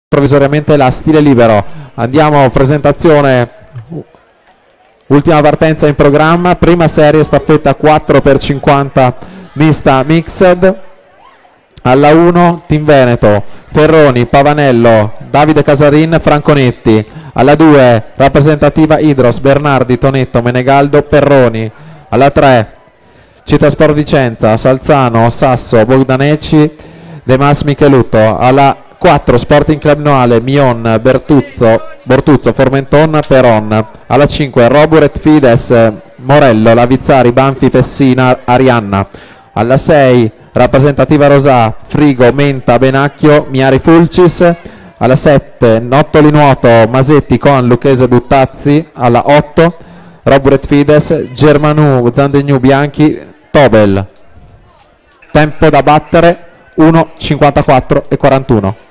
provvisoriamente la stile libero. Andiamo, presentazione, ultima partenza in programma, prima serie staffetta 4x50 mista mixed. Alla 1 Team Veneto, Ferroni, Pavanello, Davide Casarin, Franconetti. Alla 2 rappresentativa Idros, Bernardi, Tonetto, Menegaldo, Perroni. Alla 3 Città Sport Vicenza, Salzano, Sasso, Bogdanecci, De Mas, Michelutto. Alla 4 Sporting Club Noale, Mion, Bortuzzo, Formenton, Peron. Alla 5 Roburet, Fides, Morello, Lavizzari, Banfi, Pessina, Arianna. Alla 6 rappresentativa Rosà, Frigo, Menta, Benacchio, Miari, Fulcis. Alla 7 Nottoli Nuoto, Masetti, Con, Lucchese, Buttazzi. Alla 8 Roburet, Fides, Germanu, Zandegnu, Bianchi, Tobel. Tempo da battere 1:54 e 41.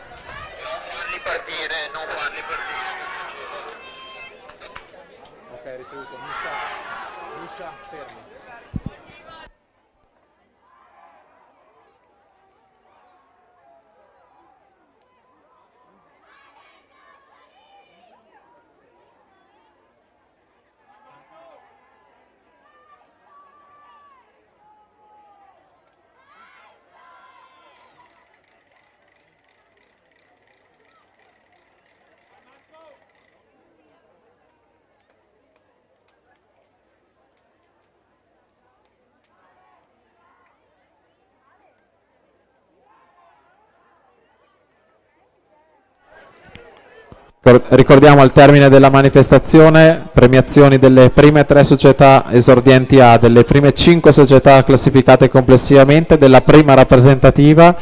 Ricordiamo al termine della manifestazione premiazioni delle prime 3 società esordienti A, delle prime 5 società classificate complessivamente, della prima rappresentativa,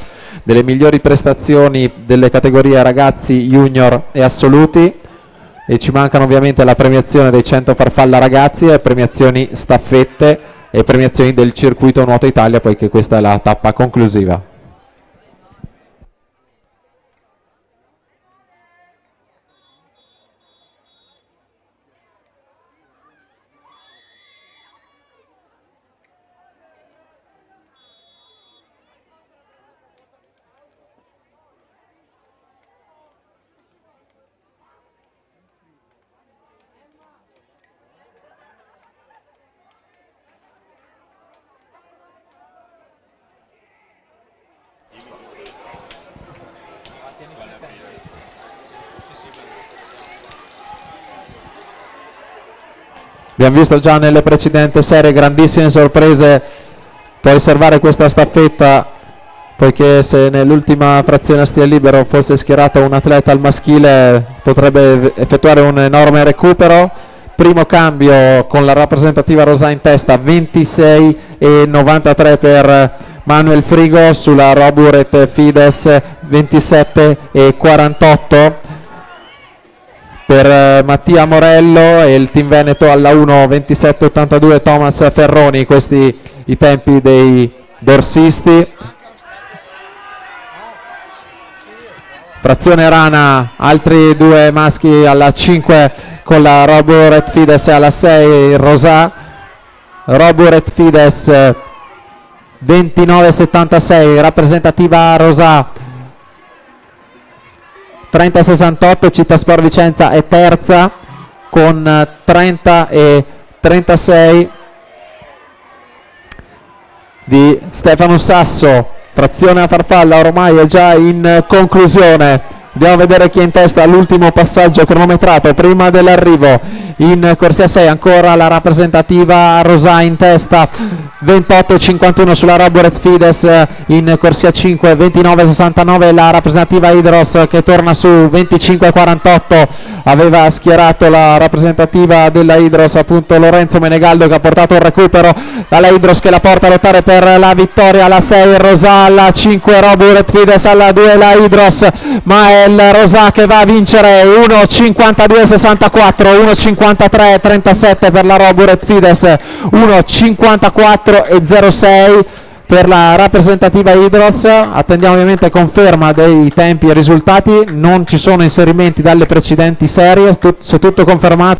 delle migliori prestazioni delle categorie ragazzi, junior e assoluti, e ci mancano ovviamente la premiazione dei 100 farfalla ragazzi e premiazioni staffette e premiazioni del circuito Nuoto Italia, poiché questa è la tappa conclusiva. Abbiamo visto già nelle precedenti serie grandissime sorprese. Può riservare questa staffetta, poiché se nell'ultima frazione a stile libero fosse schierato un atleta al maschile potrebbe effettuare un enorme recupero. Primo cambio con la rappresentativa Rosà in testa, 26,93 per Manuel Frigo, sulla Roburet Fides 27,48 per Mattia Morello, e il Team Veneto alla 1 27,82 Thomas Ferroni. Questi i tempi dei dorsisti. Frazione Rana, altri 2 maschi alla 5 con la Roburet Fides, e alla 6 Rosà. Roburet Fides 29,76, rappresentativa Rosà 30,68. Città Sport Vicenza è terza con 30,36 di Stefano Sasso. Frazione a farfalla ormai è già in conclusione. Andiamo a vedere chi è in testa all'ultimo passaggio cronometrato prima dell'arrivo. In corsia 6 ancora la rappresentativa Rosà in testa, 28,51 sulla Roburet Fides. In corsia 5 29,69 la rappresentativa Idros, che torna su 25,48. aveva schierato la rappresentativa della Idros, appunto Lorenzo Menegaldo, che ha portato il recupero dalla Idros, che la porta a lottare per la vittoria. Alla 6 Rosà, alla 5 Roburet Fides, alla 2 la Idros, ma è il Rosà che va a vincere. 1,52,64, 1,53,37 per la Roburet Fides, 1,54,06 per la rappresentativa Idros. Attendiamo ovviamente conferma dei tempi e risultati, non ci sono inserimenti dalle precedenti serie, se tutto confermato